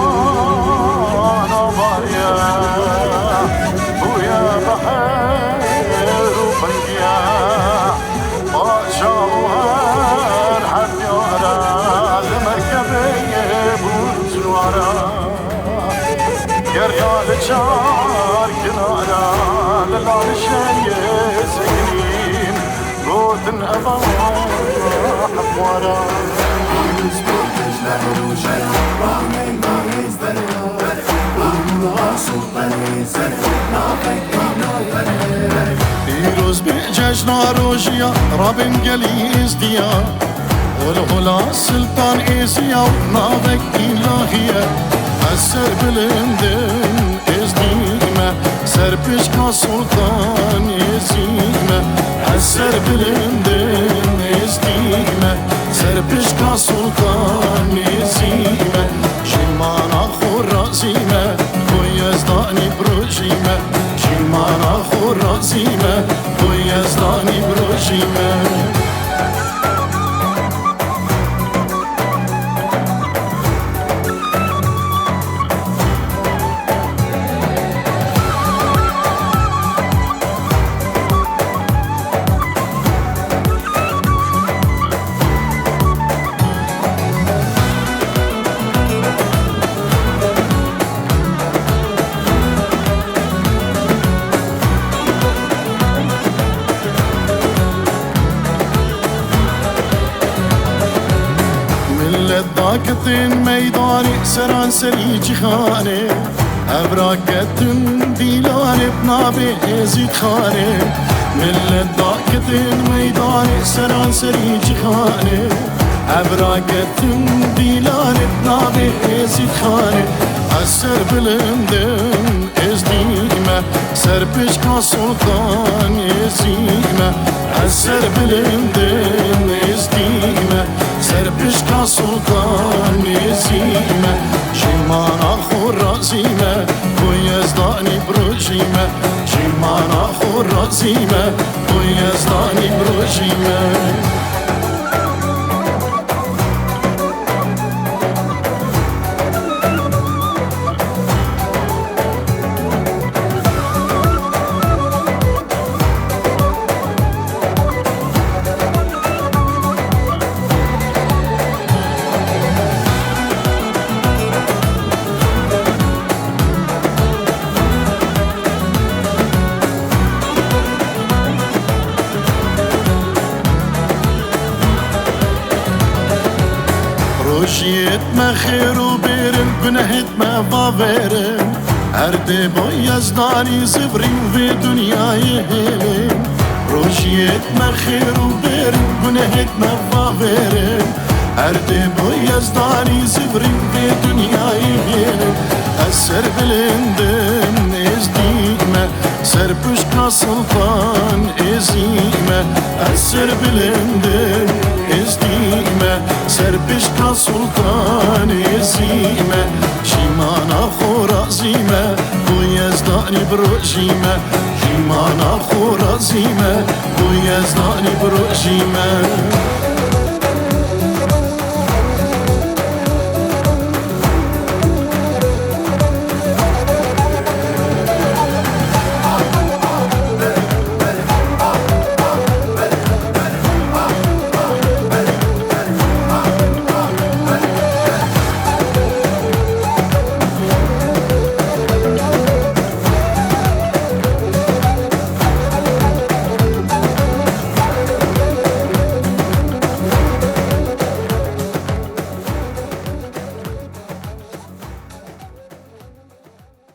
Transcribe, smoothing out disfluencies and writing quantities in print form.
شزمان آبایا بویا بحر و بنگیا با جاوهر حمیارا لمرکبه بوجوارا گریال چار کنارا للعرشای سگرین گوتن ابا حفوارا دیروز به جشن روژیا رابم گلی ازدیا والهلا سلطان ایسیا و ناوک الهیه السر بلندن ازدیمه سر پشکا سلطان ایسیمه السر بلندن ازدیمه سر پشکا سلطان ایسیمه شیمانا خور رازیمه کوی ازدانی بروجیمه شیمانا خور رازیمه کوی ازدانی بروجیمه ذاكتن ميداني سران سري جخاني أبراكتن ديلان بنابي زيد خاني ملت ذاكتن ميداني سران سري جخاني أبراكتن ديلان بنابي زيد خاني السر بلندن ازديمة سر بشكا سلطان ازيمة السر بلندن ازديمة سر بشكا سلطان ازيمة شيمانا خور رازيمة ويزداني بروجيمة شيمانا خور رازيمة ويزداني بروجيمة روشيت ما خير وبيرن بنهت ما فافيرن أردي بو يزداني زبري وفي دنيا يهيلن روشيت ما خير وبيرن بنهت ما فافيرن أردي بو يزداني زبري وفي دنيا يهيلن السر بلندن ازديمة سر بشكا سلطان ازيمة السر بلندن ازديمة سر بشكا سلطان ازيمة شيمانا خورازيمة ويزداني بروجيمة شيمانا خورازيمة ويزداني بروجيمة